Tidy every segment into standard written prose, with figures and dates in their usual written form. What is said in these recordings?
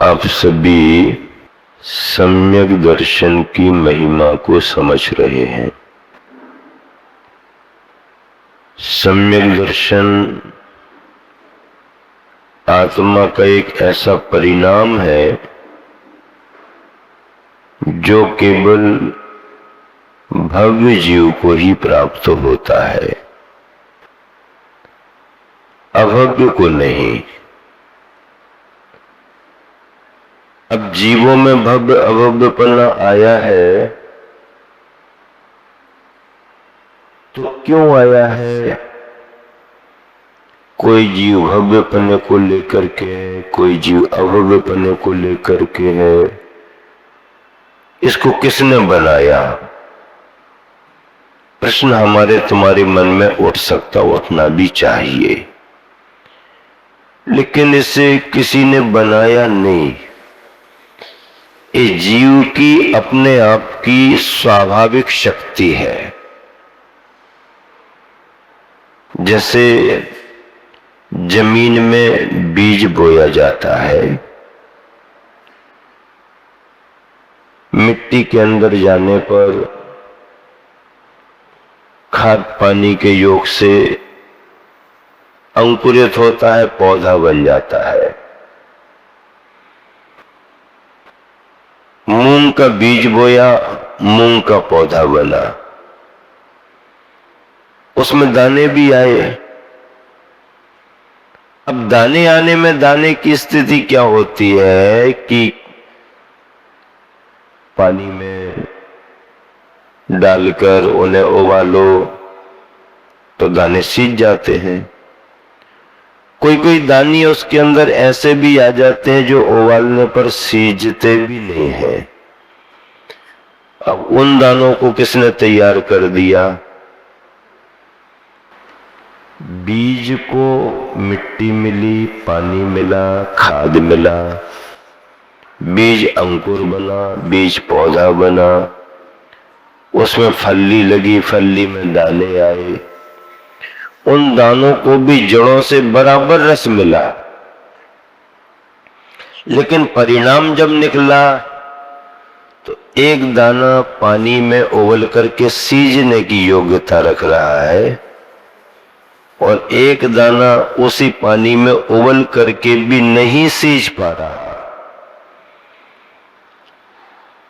आप सभी सम्यक दर्शन की महिमा को समझ रहे हैं। सम्यक दर्शन आत्मा का एक ऐसा परिणाम है जो केवल भव्य जीव को ही प्राप्त होता है, अभव्य को नहीं। अब जीवों में भव्य अभव्यपना आया है तो क्यों आया है? कोई जीव भव्यपने को लेकर के है, कोई जीव अभव्यपने को लेकर के है। इसको किसने बनाया? प्रश्न हमारे तुम्हारे मन में उठ सकता, उठना भी चाहिए, लेकिन इसे किसी ने बनाया नहीं। इस जीव की अपने आप की स्वाभाविक शक्ति है। जैसे जमीन में बीज बोया जाता है, मिट्टी के अंदर जाने पर खाद पानी के योग से अंकुरित होता है, पौधा बन जाता है। मूंग का बीज बोया, मूंग का पौधा बना, उसमें दाने भी आए। अब दाने आने में दाने की स्थिति क्या होती है कि पानी में डालकर उन्हें उबालो तो दाने सीज जाते हैं। कोई कोई दाने उसके अंदर ऐसे भी आ जाते हैं जो उबालने पर सीजते भी नहीं है। अब उन दानों को किसने तैयार कर दिया? बीज को मिट्टी मिली, पानी मिला, खाद मिला, बीज अंकुर बना, बीज पौधा बना, उसमें फल्ली लगी, फल्ली में दाने आए। उन दानों को भी जड़ों से बराबर रस मिला, लेकिन परिणाम जब निकला तो एक दाना पानी में उबल करके सीजने की योग्यता रख रहा है और एक दाना उसी पानी में उबल करके भी नहीं सीज पा रहा।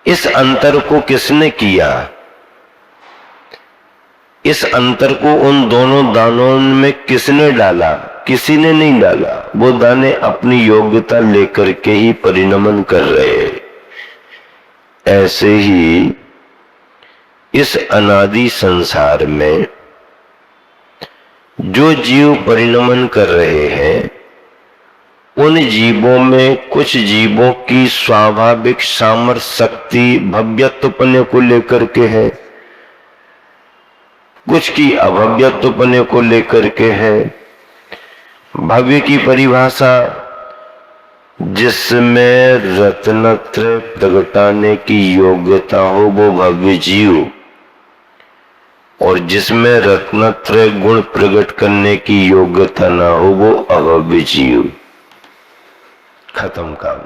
इस अंतर को किसने किया? इस अंतर को उन दोनों दानों में किसने डाला? किसी ने नहीं डाला। वो दाने अपनी योग्यता लेकर के ही परिणमन कर रहे। ऐसे ही इस अनादि संसार में जो जीव परिणमन कर रहे हैं, उन जीवों में कुछ जीवों की स्वाभाविक सामर्थ्य शक्ति भव्यत्वपने को लेकर के है, कुछ की अभव्यत्वपने को लेकर के है। भव्य की परिभाषा जिसमें रत्नत्रय प्रगटाने की योग्यता हो वो भव्य जीव, और जिसमें रत्नत्रय गुण प्रकट करने की योग्यता ना हो वो अभव्य जीव। खत्म काम।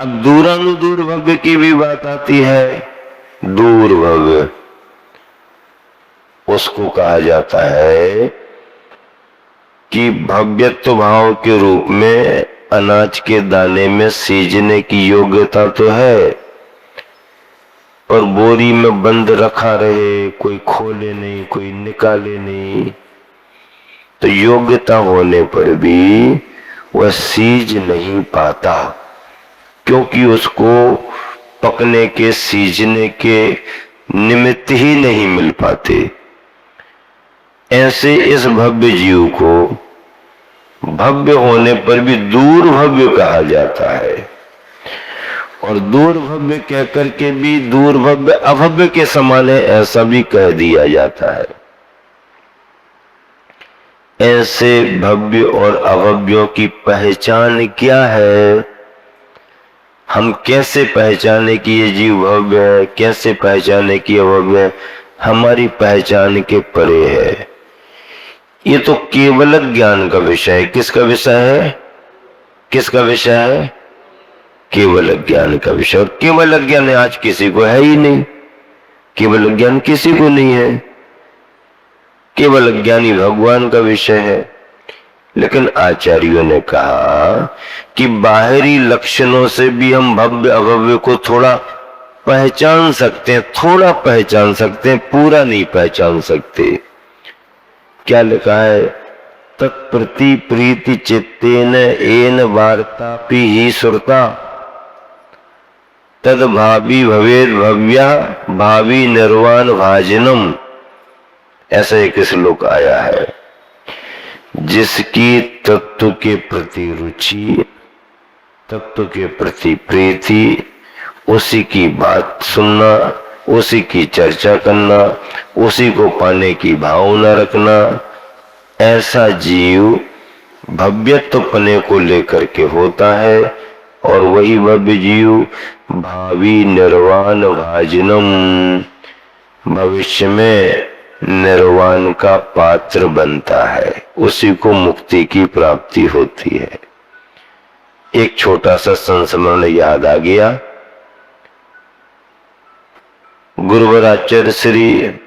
अब दूरानुदूर भव्य की भी बात आती है। दूर भव्य उसको कहा जाता है कि भव्यत्व भाव के रूप में अनाज के दाने में सीजने की योग्यता तो है, पर बोरी में बंद रखा रहे, कोई खोले नहीं, कोई निकाले नहीं, तो योग्यता होने पर भी वह सीज नहीं पाता, क्योंकि उसको पकने के सीजने के निमित्त ही नहीं मिल पाते। ऐसे इस भव्य जीव को भव्य होने पर भी दूर भव्य कहा जाता है, और दूर भव्य कहकर के भी दूर भव्य अभव्य के समान है ऐसा भी कह दिया जाता है। ऐसे भव्य और अभव्यों की पहचान क्या है? हम कैसे पहचाने कि ये जीव भव्य है, कैसे पहचाने कि अभव्य है? हमारी पहचान के परे है। ये तो केवल ज्ञान का विषय है। किसका विषय है? किसका विषय है? केवल ज्ञान का विषय। और केवल ज्ञान आज किसी को है ही नहीं, केवल ज्ञान किसी को नहीं है, केवल ज्ञानी भगवान का विषय है। लेकिन आचार्यों ने कहा कि बाहरी लक्षणों से भी हम भव्य अभव्य को थोड़ा पहचान सकते हैं, थोड़ा पहचान सकते हैं, पूरा नहीं पहचान सकते। क्या लिखा है? तत्प्रति प्रीति चित्तेन एन वार्तापि ही सुरता तद भावी भवेद भव्या भावी निर्वाण भाजनम। ऐसा एक श्लोक आया है। जिसकी तत्व के प्रति रुचि, तत्व के प्रति प्रीति, उसी की बात सुनना, उसी की चर्चा करना, उसी को पाने की भावना रखना, ऐसा जीव भव्यत्वपने को लेकर के होता है। और वही भव्य जीव भावी निर्वाण भाजनम, भविष्य में निर्वाण का पात्र बनता है, उसी को मुक्ति की प्राप्ति होती है। एक छोटा सा संस्मरण याद आ गया। गुरुवर आचार्य श्री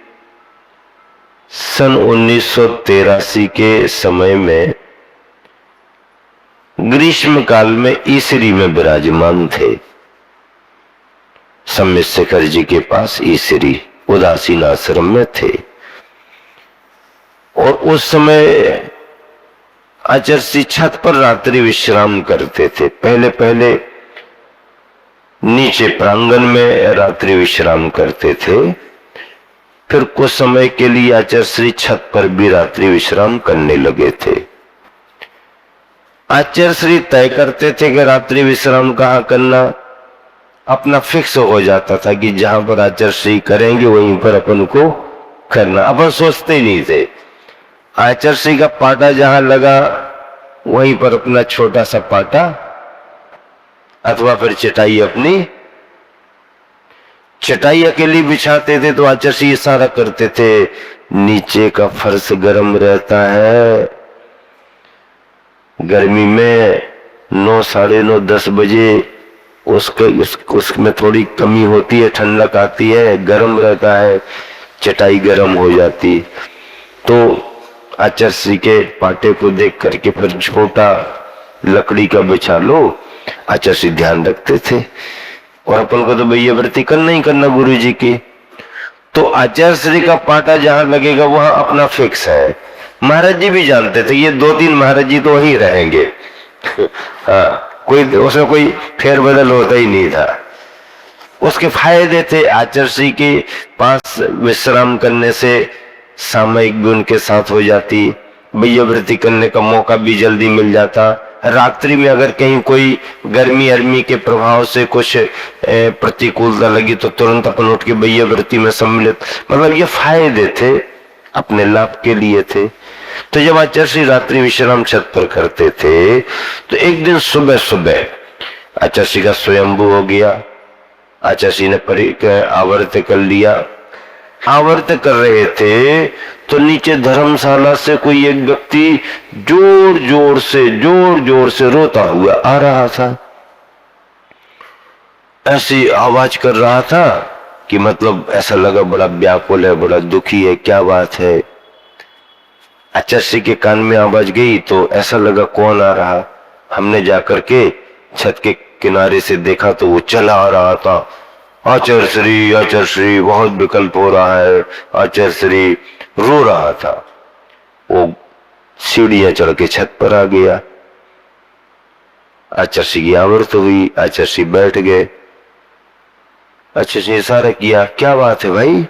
सन 1983 के समय में ग्रीष्म काल में ईसरी में विराजमान थे। सम्यक शेखर जी के पास ईसरी उदासीन आश्रम में थे। और उस समय आचार्य श्री छत पर रात्रि विश्राम करते थे। पहले पहले नीचे प्रांगण में रात्रि विश्राम करते थे, फिर कुछ समय के लिए आचार्य श्री छत पर भी रात्रि विश्राम करने लगे थे। आचार्य श्री तय करते थे कि रात्रि विश्राम कहाँ करना, अपना फिक्स हो जाता था कि जहां पर आचार्य श्री करेंगे वहीं पर अपन को करना। अपन सोचते ही नहीं थे। आचार्य श्री का पाटा जहां लगा वहीं पर अपना छोटा सा पाटा अथवा फिर चटाई, अपनी चटाई अकेली बिछाते थे तो आचार्य श्री इशारा करते थे, नीचे का फर्श गर्म रहता है, गर्मी में 9, साढ़े 9, 10 बजे उसमें थोड़ी कमी होती है, ठंडक आती है, गर्म रहता है, चटाई गर्म हो जाती। तो आचार्य श्री के पाटे को देख करके फिर छोटा लकड़ी का बिछा लो, आचार्य श्री ध्यान रखते थे। और अपन को तो भैया व्रती करना ही करना गुरु जी की। तो आचार्य श्री का पाटा जहां लगेगा वहां अपना फिक्स है। महाराज जी भी जानते थे ये 2-3 महाराज जी तो वही रहेंगे। हाँ, कोई उसमें कोई फेरबदल होता ही नहीं था। उसके फायदे थे। आचार्य श्री के पास विश्राम करने से सामयिक भी उनके साथ हो जाती, भैया व्रती करने का मौका भी जल्दी मिल जाता। रात्रि में अगर कहीं कोई गर्मी अरमी के प्रभाव से कुछ प्रतिकूलता लगी तो तुरंत अपन उठ के भैया व्रती में सम्मिलित, मतलब ये फायदे थे, अपने लाभ के लिए थे। तो जब आचार्य श्री रात्रि विश्राम छत पर करते थे तो एक दिन सुबह सुबह आचार्य श्री का स्वयंभू हो गया। आचार्य श्री ने आवर्त कर लिया। आवर्त कर रहे थे तो नीचे धर्मशाला से कोई एक व्यक्ति जोर जोर से रोता हुआ आ रहा था। ऐसी आवाज कर रहा था कि मतलब ऐसा लगा बड़ा व्याकुल है, बड़ा दुखी है, क्या बात है। आचार्य श्री के कान में आवाज गई तो ऐसा लगा कौन आ रहा। हमने जाकर के छत के किनारे से देखा तो वो चला आ रहा था। आचार्य श्री बहुत विकल्प हो रहा है। आचार्य श्री रो रहा था। वो सीढ़ियां चढ़ के छत पर आ गया। आचार्य श्री की आवर्त हुई। आचार्य श्री बैठ गए। आचार्य श्री इशारा किया, क्या बात है भाई,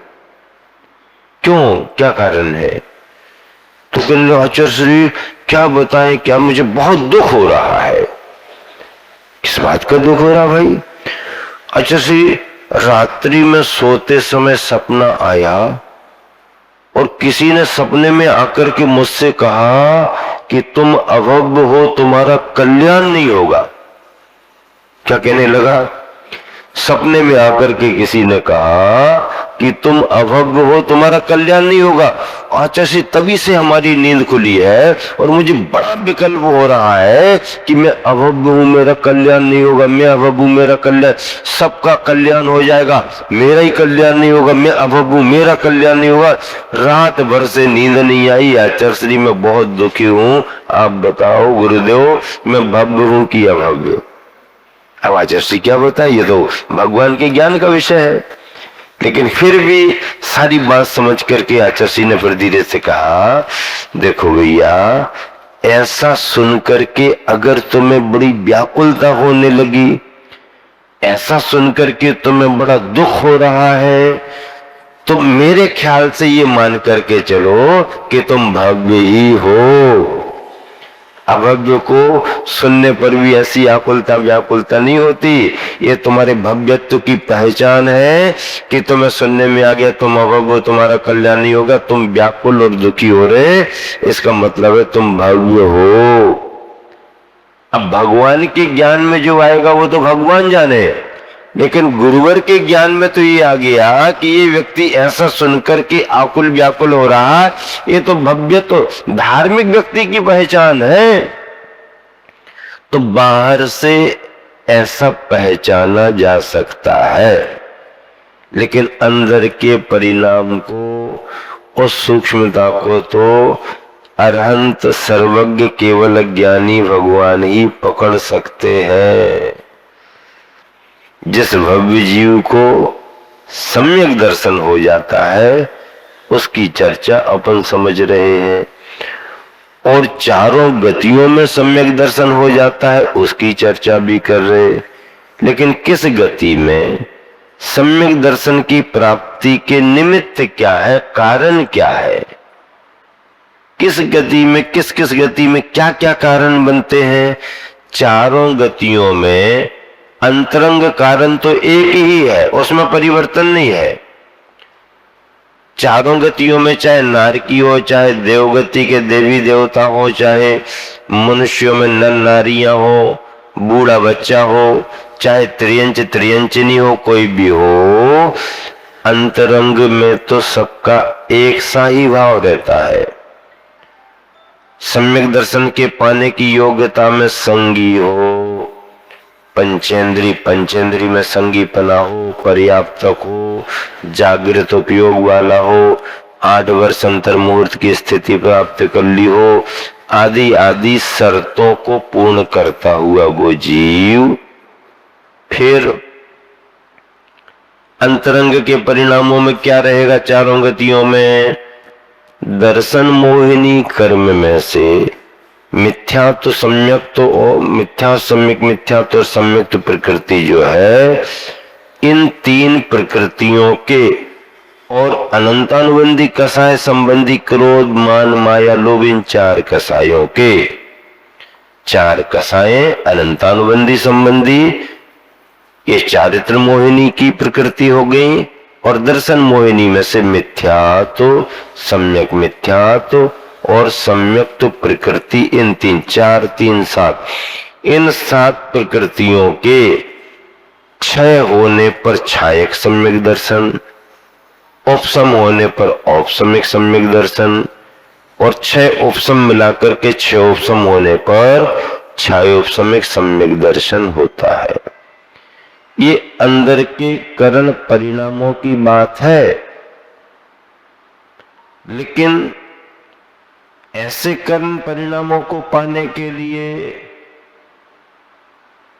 क्यों, क्या कारण है? तो कहने आचार्य श्री क्या बताएं, क्या मुझे बहुत दुख हो रहा है। किस बात का दुख हो रहा भाई? आचार्य श्री रात्रि में सोते समय सपना आया और किसी ने सपने में आकर के मुझसे कहा कि तुम अभव्य हो, तुम्हारा कल्याण नहीं होगा। क्या कहने लगा? सपने में आकर के किसी ने कहा कि तुम अभव्य हो, तुम्हारा कल्याण नहीं होगा। अच्छा से तभी से हमारी नींद खुली है और मुझे बड़ा विकल्प हो रहा है कि मैं अभव्य हूं, मेरा कल्याण नहीं होगा, मैं अभव्य हूं, मेरा कल्याण, सबका कल्याण हो जाएगा, मेरा ही कल्याण नहीं होगा, मैं अभव्य हूं, मेरा कल्याण नहीं होगा। रात भर से नींद नहीं आई आचार्य श्री, मैं बहुत दुखी हूं, आप बताओ गुरुदेव मैं भव्य हूं कि अभव्य। अब आचार्य श्री क्या बताए, ये तो भगवान के ज्ञान का विषय है। लेकिन फिर भी सारी बात समझ करके आचार्य श्री ने फिर धीरे से कहा, देखो भैया ऐसा सुन करके अगर तुम्हें बड़ी व्याकुलता होने लगी, ऐसा सुन करके तुम्हें बड़ा दुख हो रहा है, तो मेरे ख्याल से ये मान करके चलो कि तुम भव्य ही हो। अभव्य को सुनने पर भी ऐसी आकुलता व्याकुलता नहीं होती, ये तुम्हारे भव्यत्व की पहचान है कि तुम्हें सुनने में आ गया तुम अभव्य, तुम्हारा कल्याण नहीं होगा, तुम व्याकुल और दुखी हो रहे, इसका मतलब है तुम भव्य हो। अब भगवान के ज्ञान में जो आएगा वो तो भगवान जाने, लेकिन गुरुवर के ज्ञान में तो ये आ गया कि ये व्यक्ति ऐसा सुनकर के आकुल व्याकुल हो रहा, ये तो भव्य, तो धार्मिक व्यक्ति की पहचान है। तो बाहर से ऐसा पहचाना जा सकता है, लेकिन अंदर के परिणाम को और सूक्ष्मता को तो अरहंत सर्वज्ञ केवल ज्ञानी भगवान ही पकड़ सकते हैं। जिस भव्य जीव को सम्यक दर्शन हो जाता है उसकी चर्चा अपन समझ रहे हैं, और चारों गतियों में सम्यक दर्शन हो जाता है उसकी चर्चा भी कर रहे। लेकिन किस गति में सम्यक दर्शन की प्राप्ति के निमित्त क्या है, कारण क्या है, किस गति में किस गति में क्या क्या कारण बनते हैं। चारों गतियों में अंतरंग कारण तो एक ही है, उसमें परिवर्तन नहीं है। चारों गतियों में चाहे नारकी हो, चाहे देवगति के देवी देवता हो, चाहे मनुष्यों में नर नारियां हो, बूढ़ा बच्चा हो, चाहे त्रियंच त्रियंचनी हो, कोई भी हो, अंतरंग में तो सबका एक सा ही भाव रहता है। सम्यक दर्शन के पाने की योग्यता में संगी हो, पंचेंद्री में संगीपना हो, पर्याप्तक हो, जागृत उपयोग वाला हो, 8 वर्ष अंतर्मुहूर्त की स्थिति प्राप्त कर ली हो, आदि आदि शर्तों को पूर्ण करता हुआ वो जीव फिर अंतरंग के परिणामों में क्या रहेगा। चारों गतियों में दर्शन मोहिनी कर्म में से मिथ्या तो सम्यक तो और मिथ्या सम्यक, मिथ्या तो सम्यक तो प्रकृति जो है, इन 3 प्रकृतियों के और अनंतानुबंधी कसाय संबंधी क्रोध मान माया लोभ, इन 4 कसायों के 4 कसाएं अनंतानुबंधी संबंधी, ये चारित्र मोहिनी की प्रकृति हो गई, और दर्शन मोहिनी में से मिथ्या तो सम्यक मिथ्या तो और सम्यक तो प्रकृति, इन 3 4 3 7, इन 7 प्रकृतियों के क्षय होने पर छायक सम्यक दर्शन, उपसम होने पर औपसमिक सम्यक दर्शन, और 6 उपसम मिलाकर के 6 उपसम होने पर छायोपसमिक सम्यक दर्शन होता है। ये अंदर के करण परिणामों की बात है, लेकिन ऐसे कर्म परिणामों को पाने के लिए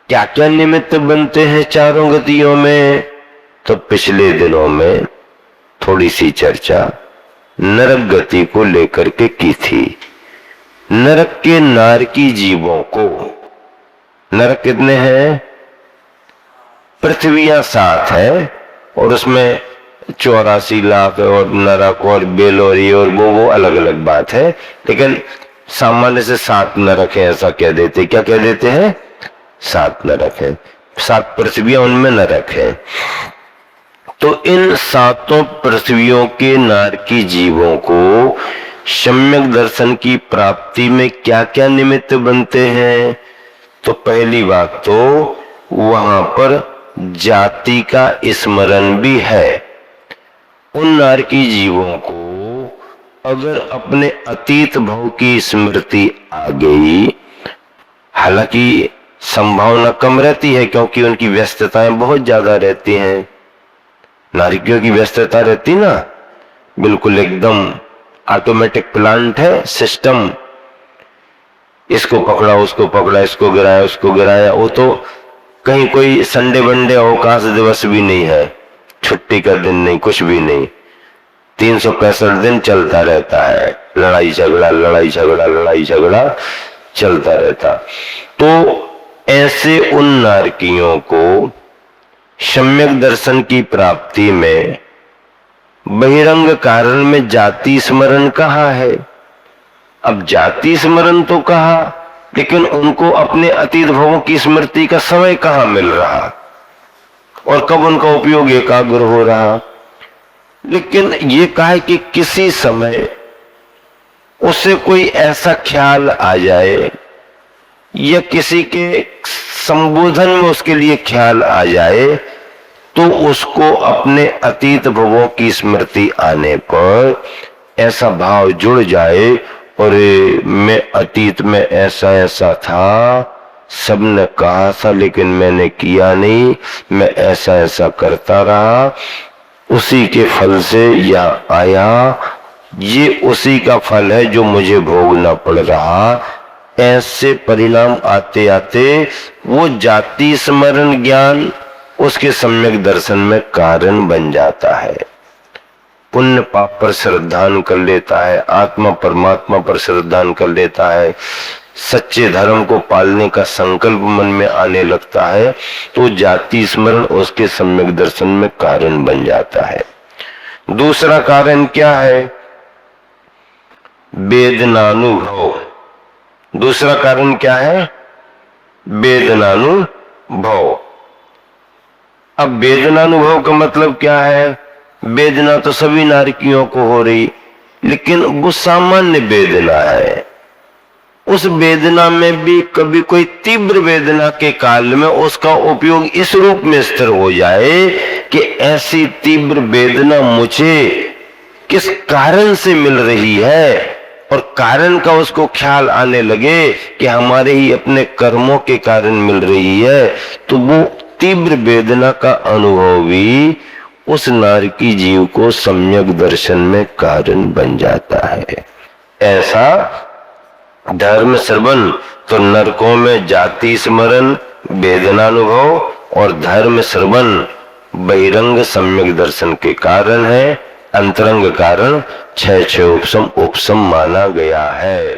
क्या क्या निमित्त बनते हैं चारों गतियों में, तो पिछले दिनों में थोड़ी सी चर्चा नरक गति को लेकर के की थी। नरक के नारकी जीवों को, नरक कितने हैं, पृथ्वियां 7 है और उसमें 84 लाख और नरक और बेलोरी और वो अलग अलग बात है, लेकिन सामान्य से 7 नरक है ऐसा कह देते। क्या कह देते हैं, 7 नरक है, 7 पृथ्वियां उनमें नरक है। तो इन 7 पृथ्वियों के नारकी जीवों को सम्यक दर्शन की प्राप्ति में क्या क्या निमित्त बनते हैं। तो पहली बात तो वहां पर जाति का स्मरण भी है, उन नारकी जीवों को अगर अपने अतीत भव की स्मृति आ गई, हालांकि संभावना कम रहती है क्योंकि उनकी व्यस्तताएं बहुत ज्यादा रहती हैं। नारिकियों की व्यस्तता रहती ना, बिल्कुल एकदम ऑटोमेटिक प्लांट है सिस्टम, इसको पकड़ा उसको पकड़ा, इसको गिराया उसको गिराया। वो तो कहीं कोई संडे वनडे अवकाश दिवस भी नहीं है, छुट्टी का दिन नहीं, कुछ भी नहीं। 365 दिन चलता रहता है, लड़ाई झगड़ा लड़ाई झगड़ा लड़ाई झगड़ा चलता रहता। तो ऐसे उन नारकियों को सम्यक दर्शन की प्राप्ति में बहिरंग कारण में जाति स्मरण कहा है। अब जाति स्मरण तो कहा, लेकिन उनको अपने अतीत भवों की स्मृति का समय कहां मिल रहा और कब उनका उपयोग एकाग्र हो रहा। लेकिन ये कहा कि किसी समय उसे कोई ऐसा ख्याल आ जाए या किसी के संबोधन में उसके लिए ख्याल आ जाए, तो उसको अपने अतीत भवों की स्मृति आने पर ऐसा भाव जुड़ जाए, और मैं अतीत में ऐसा ऐसा था, सबने कहा था लेकिन मैंने किया नहीं, मैं ऐसा ऐसा करता रहा, उसी के फल से यह आया, ये उसी का फल है जो मुझे भोगना पड़ रहा। ऐसे परिणाम आते आते वो जाति स्मरण ज्ञान उसके सम्यक दर्शन में कारण बन जाता है। पुण्य पाप पर श्रद्धान कर लेता है, आत्मा परमात्मा पर श्रद्धान कर लेता है, सच्चे धर्म को पालने का संकल्प मन में आने लगता है, तो जाति स्मरण उसके सम्यक दर्शन में कारण बन जाता है। दूसरा कारण क्या है? वेदनानुभव। दूसरा कारण क्या है? वेदनानुभव। अब वेदनानुभव का मतलब क्या है? वेदना तो सभी नारकियों को हो रही, लेकिन वो सामान्य वेदना है। उस वेदना में भी कभी कोई तीव्र वेदना के काल में उसका उपयोग इस रूप में स्थिर हो जाए कि ऐसी तीव्र वेदना मुझे किस कारण से मिल रही है, और कारण का उसको ख्याल आने लगे कि हमारे ही अपने कर्मों के कारण मिल रही है, तो वो तीव्र वेदना का अनुभव भी उस नारकी जीव को सम्यक दर्शन में कारण बन जाता है। ऐसा धर्म श्रवण तो नरकों में जाति स्मरण, वेदनानुभव और धर्म श्रवण बहिरंग सम्यक दर्शन के कारण है। अंतरंग कारण 6 उपसम माना गया है।